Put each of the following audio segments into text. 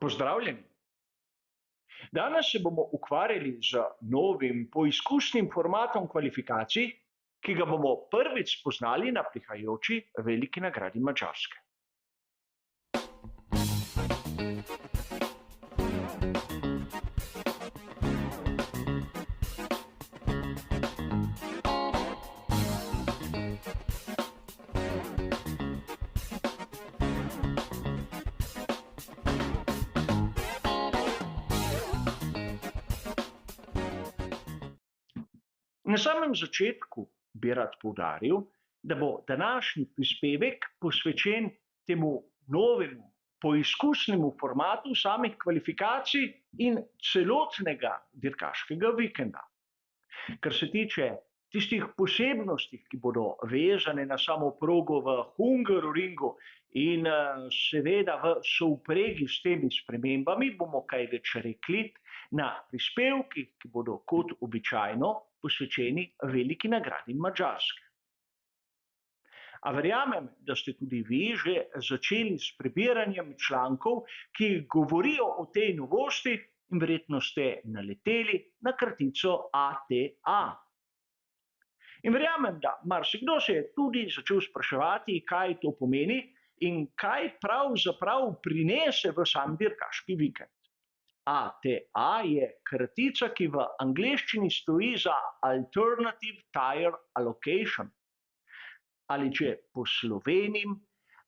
Pozdravljeni. Danes se bomo ukvarjali z novim poizkusnim formatom kvalifikacij, ki ga bomo prvič spoznali na prihajajoči veliki nagradi Madžarske. Na samem začetku bi rad poudaril, da bo današnji prispevek posvečen temu novemu poizkusnemu formatu samih kvalifikacij in celotnega dirkaškega vikenda. Kar se tiče tistih posebnosti, ki bodo vezane na samo progo v Hungaroringu in seveda v sovpregi s temi spremembami, bomo kaj več rekli na prispevkih, ki bodo kot običajno posvečeni veliki nagradi Madžarske. A verjamem, da ste tudi vi že začeli s prebiranjem člankov, ki govorijo o tej novosti in verjetno ste naleteli na kratico ATA. In verjamem, da marsikdo se je tudi začel spraševati, kaj to pomeni in kaj pravzaprav prinese v sam dirkaški vikend. ATA je kratica, ki v angleščini stoji za Alternative Tire Allocation, ali če poslovenim,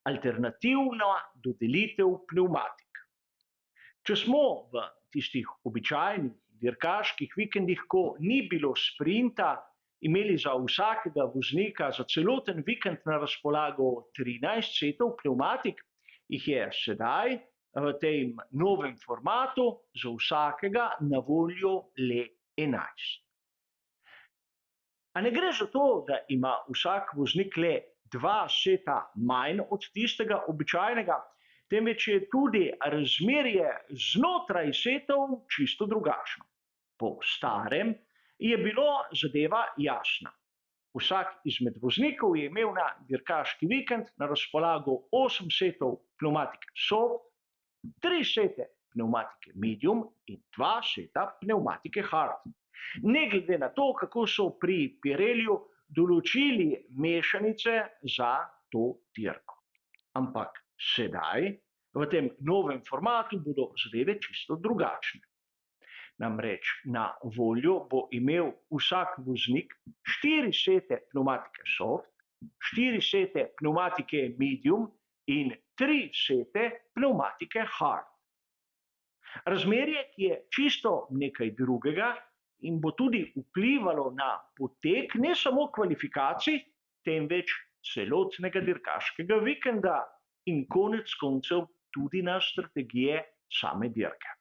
alternativna dodelitev pnevmatik. Če smo v tistih običajnih dirkaških vikendih, ko ni bilo sprinta, imeli za vsakega voznika za celoten vikend na razpolago 13 setov pnevmatik, jih je sedaj v tem novem formatu za vsakega na voljo le 11. A ne gre za to, da ima vsak voznik le 2 seta manj od tistega običajnega, temveč je tudi razmerje znotraj setov čisto drugačno. Po starem je bilo zadeva jasna. Vsak izmed voznikov je imel na dirkaški vikend na razpolago 8 setov pnevmatike soft, 3 sete pnevmatike medium in 2 seta pnevmatike hard. Ne glede na to, kako so pri Pirelliju določili mešanice za to dirko. Ampak sedaj, v tem novem formatu, bodo zadeve čisto drugačne. Namreč na voljo bo imel vsak voznik 4 sete pnevmatike soft, 4 sete pnevmatike medium in 3 sete pnevmatike hard. Razmerje, ki je čisto nekaj drugega in bo tudi vplivalo na potek ne samo kvalifikacij, temveč celotnega dirkaškega vikenda in konec koncev tudi na strategije same dirke.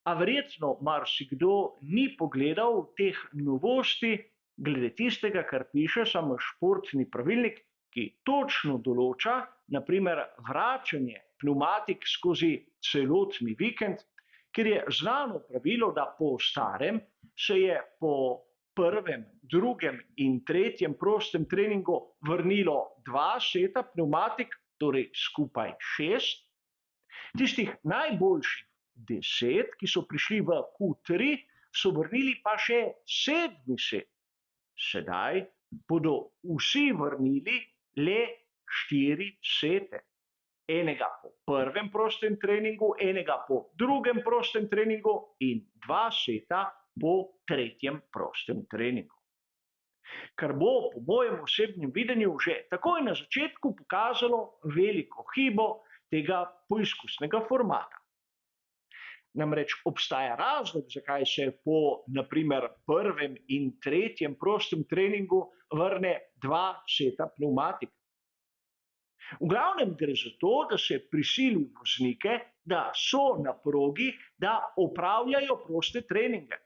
A verjetno marsikdo ni pogledal teh novosti glede tistega, kar piše sam športni pravilnik, ki točno določa, na primer, vračanje pnevmatik skozi celotni vikend, ker je znano pravilo, da po starem se je po prvem, drugem in tretjem prostem treningu vrnilo 2 seta pnevmatik, torej skupaj 6. Tistih najboljših 10, ki so prišli v Q3, so vrnili pa še 7 set. Sedaj bodo vsi vrnili le 4 sete. Enega po prvem prostem treningu, enega po drugem prostem treningu in 2 seta po tretjem prostem treningu. Kar bo po mojem osebnem videnju že takoj na začetku pokazalo veliko hibo tega poizkusnega formata. Namreč obstaja razlog, zakaj se po, na primer, prvem in tretjem prostem treningu vrne 2 seta pnevmatik. V glavnem gre za to, da se prisili voznike, da so na progi, da opravljajo proste treninge.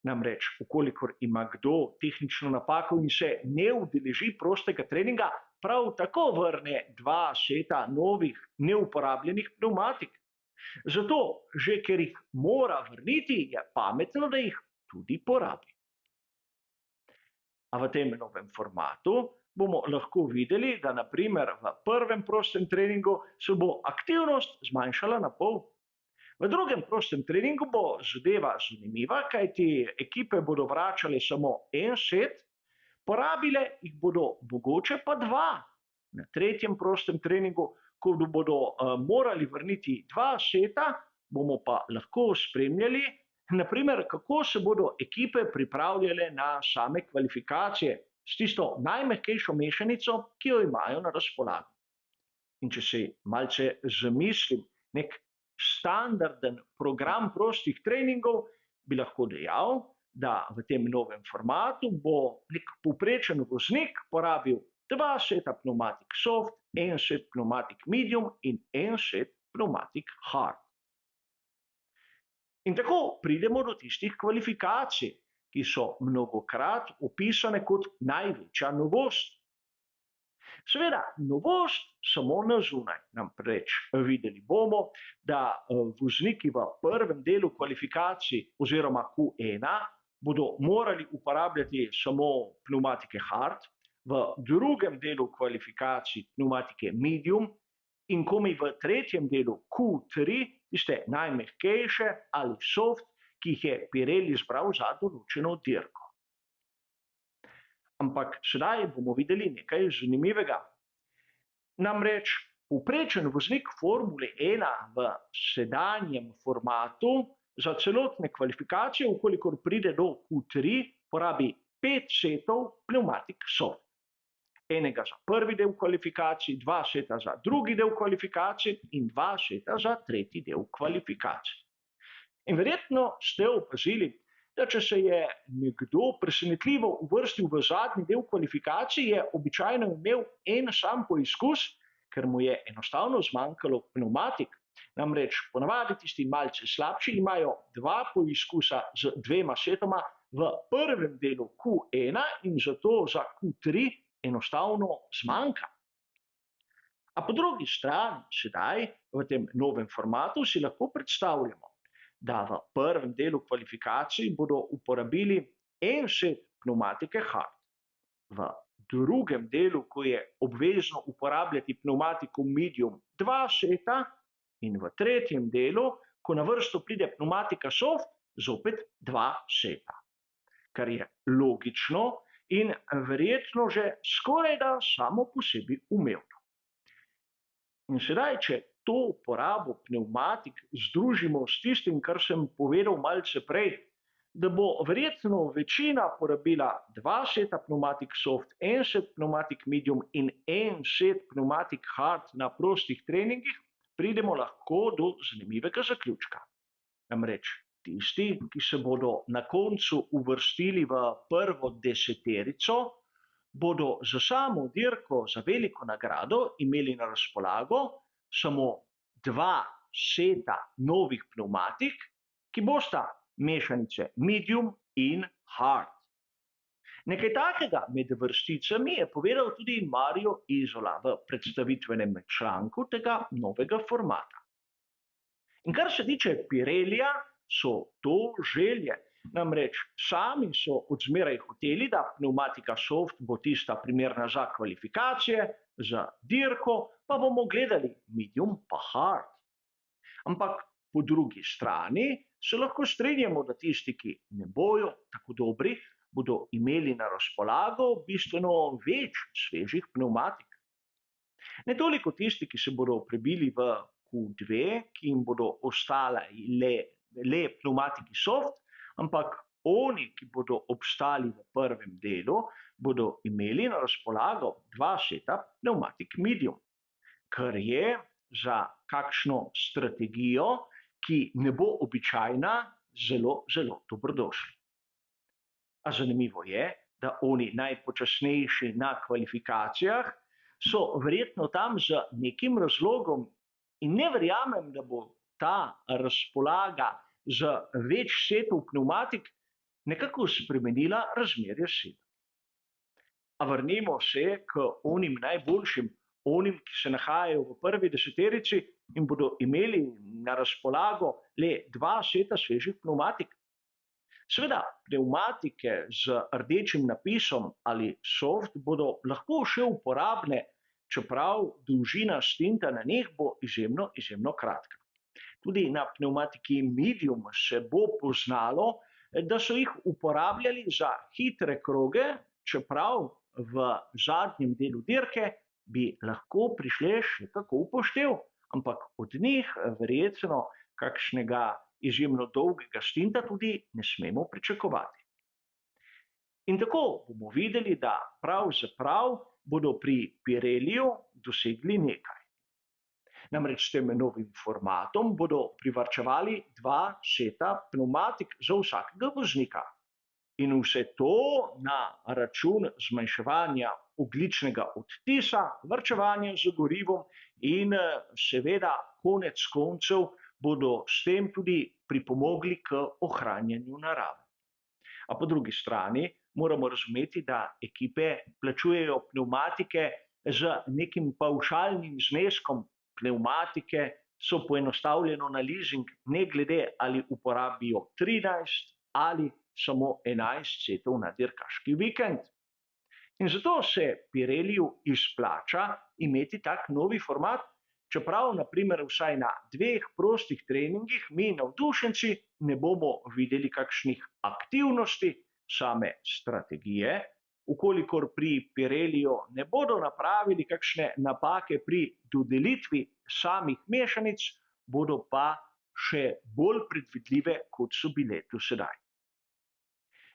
Namreč, ukolikor ima kdo tehnično napako in se ne udeleži prostega treninga, prav tako vrne 2 seta novih neuporabljenih pnevmatik. Zato, že ker jih mora vrniti, je pametno, da jih tudi porabi. A v tem novem formatu bomo lahko videli, da naprimer v prvem prostem treningu se bo aktivnost zmanjšala na pol. V drugem prostem treningu bo zadeva zanimiva, kajti ekipe bodo vračale samo en set, porabile jih bodo mogoče pa dva. Na tretjem prostem treningu, ko bodo morali vrniti dva seta, bomo pa lahko spremljali, naprimer, kako se bodo ekipe pripravljale na same kvalifikacije s tisto najmehkejšo mešanico, ki jo imajo na razpolago. In če se malce zamislim, nek standarden program prostih treningov, bi lahko dejal, da v tem novem formatu bo nek povprečen voznik porabil 2 seta pneumatik soft, 1 set pneumatik medium in 1 set pneumatik hard. In tako pridemo do tistih kvalifikacij, ki so mnogokrat opisane kot največja novost. Seveda, novost samo na zunaj. Namreč videli bomo, da vozniki v prvem delu kvalifikacij oziroma Q1 bodo morali uporabljati samo pneumatike hard, v drugem delu kvalifikacij pneumatike medium in komaj v tretjem delu Q3 tiste najmehkejše ali soft, ki jih je Pirelli izbral za določeno dirko. Ampak sedaj bomo videli nekaj zanimivega. Namreč povprečen voznik Formule 1 v sedanjem formatu za celotne kvalifikacije, ukolikor pride do Q3, porabi 5 setov pneumatik soft. Enega za prvi del kvalifikacij, 2 seta za drugi del kvalifikacij in 2 seta za tretji del kvalifikacij. In verjetno ste opazili, da če se je nekdo presenetljivo uvrstil v zadnji del kvalifikacij, je običajno imel en sam poizkus, ker mu je enostavno zmanjkalo pneumatik. Namreč ponavadi tisti malce slabši imajo 2 poizkusa z 2 setoma v prvem delu Q1 in zato za Q3 enostavno zmanjka. A po drugi strani sedaj v tem novem formatu si lahko predstavljamo, da v prvem delu kvalifikacij bodo uporabili 1 set pneumatike hard. V drugem delu, ko je obvezno uporabljati pneumatiko medium, 2 seta in v tretjem delu, ko na vrsto pride pneumatika soft, zopet 2 seta. Kar je logično in verjetno že skorajda samo po sebi umevno. In sedaj, če to uporabo pneumatik združimo s tistim, kar sem povedal malce prej, da bo verjetno večina porabila 2 seta pneumatik soft, 1 set pneumatik medium in 1 set pneumatik hard na prostih treningih, pridemo lahko do zanimivega zaključka. Namreč tisti, ki se bodo na koncu uvrstili v prvo deseterico, bodo za samo dirko za veliko nagrado imeli na razpolago samo 2 seta novih pneumatik, ki bosta mešanice medium in hard. Nekaj takega med vrsticami je povedal tudi Mario Isola v predstavitvenem članku tega novega formata. In kar se tiče Pirellija, so to želje. Namreč sami so odzmeraj hoteli, da pneumatika soft bo tista primerna za kvalifikacije, za dirko pa bomo gledali medium pa hard. Ampak po drugi strani se lahko strinjamo, da tisti, ki ne bojo tako dobri, bodo imeli na razpolago bistveno več svežih pneumatik. Ne toliko tisti, ki se bodo prebili v Q2, ki jim bodo ostale le pneumatiki soft, ampak oni, ki bodo obstali v prvem delu, bodo imeli na razpolago 2 seta pneumatik medium, kar je za kakšno strategijo, ki ne bo običajna, zelo, zelo dobrodošli. A zanimivo je, da oni najpočasnejši na kvalifikacijah so verjetno tam z nekim razlogom in ne verjamem, da bo ta razpolaga z več setov pneumatik nekako spremenila razmerje sil. A vrnimo se k onim najboljšim, onim, ki se nahajajo v prvi deseterici in bodo imeli na razpolago le 2 seta svežih pneumatik. Seveda, pnevmatike z rdečim napisom ali soft bodo lahko še uporabne, čeprav dolžina stinta na njih bo izjemno kratka. Tudi na pnevmatiki medium se bo poznalo, da so jih uporabljali za hitre kroge, čeprav v zadnjem delu dirke bi lahko prišle še kako v poštev, ampak od njih verjetno kakšnega izjemno dolgega stinta tudi ne smemo pričakovati. In tako bomo videli, da pravzaprav bodo pri Pirelliju dosegli nekaj. Namreč s tem novim formatom bodo privarčevali 2 seta pnevmatik za vsakega voznika. In vse to na račun zmanjševanja ogljičnega odtisa, varčevanja z gorivom in seveda konec koncev bodo s tem tudi pripomogli k ohranjanju narave. A po drugi strani moramo razumeti, da ekipe plačujejo pnevmatike z nekim pavšalnim zneskom. Pnevmatike so poenostavljeno na leasing, ne glede ali uporabijo 13 ali samo 11 setov na dirkaški vikend. In zato se Pirelliju izplača imeti tak novi format, čeprav na primer vsaj na 2 prostih treningih mi navdušenci ne bomo videli kakšnih aktivnosti, same strategije, ukolikor pri Pirelliju ne bodo napravili kakšne napake pri dodelitvi samih mešanic, bodo pa še bolj predvidljive, kot so bile do sedaj.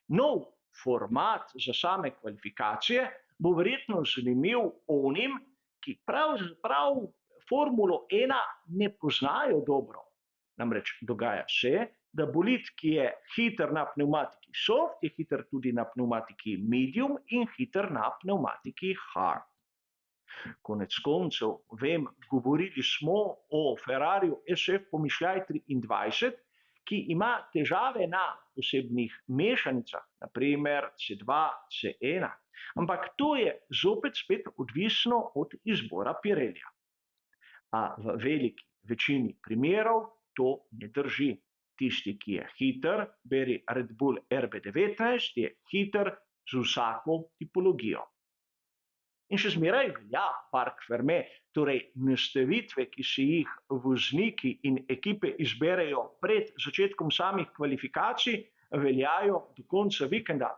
Nov format za same kvalifikacije bo verjetno zanimiv onim, ki pravzaprav Formulo 1 ne poznajo dobro. Namreč dogaja se, da bolid, ki je hiter na pnevmatiki soft, je hiter tudi na pnevmatiki medium in hiter na pnevmatiki hard. Konec koncev, govorili smo o Ferrariju SF Pomišljaj 23, ki ima težave na posebnih mešanicah, na primer C2, C1, ampak to je zopet spet odvisno od izbora Pirellija. A v veliki večini primerov to ne drži. Tisti, ki je hiter, beri Red Bull RB19, je hiter z vsako tipologijo. In še zmeraj velja Parc Fermé, torej nastavitve, ki si jih vozniki in ekipe izberejo pred začetkom samih kvalifikacij, veljajo do konca vikenda.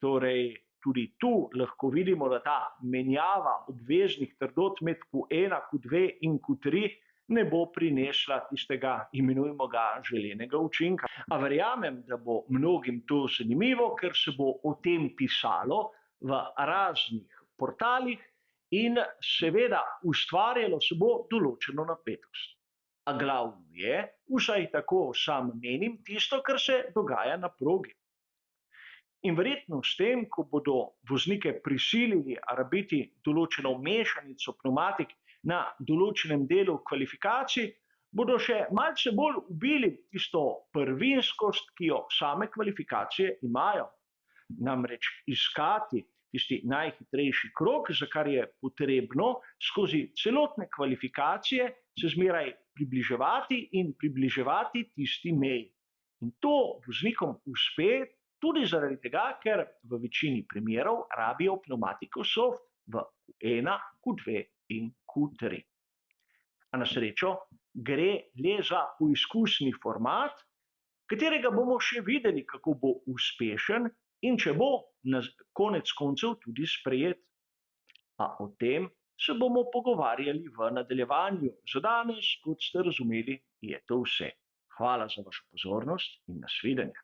Torej, tudi tu lahko vidimo, da ta menjava obveznih trdot med Q1, Q2 in Q3 ne bo prinesla tistega, imenujemo ga, želenega učinka. A verjamem, da bo mnogim to zanimivo, ker se bo o tem pisalo v raznih portalih in seveda ustvarjalo se bo določeno napetost. A glavno je, vsaj tako sam menim, tisto, kar se dogaja na progi. In verjetno s tem, ko bodo voznike prisilili rabiti določeno mešanico pnevmatik na določenem delu kvalifikacij, bodo še malce bolj ubili tisto prvinskost, ki jo same kvalifikacije imajo. Namreč iskati tisti najhitrejši krog, za kar je potrebno skozi celotne kvalifikacije se zmeraj približevati tisti meji. In to voznikom uspe tudi zaradi tega, ker v večini primerov rabijo pnevmatiko soft v Q1, Q2 in Q3. A na srečo gre le za poizkusni format, katerega bomo še videli, kako bo uspešen in če bo na konec koncev tudi sprejet. A o tem se bomo pogovarjali v nadaljevanju. Za danes, kot ste razumeli, je to vse. Hvala za vašo pozornost in nasvidenje.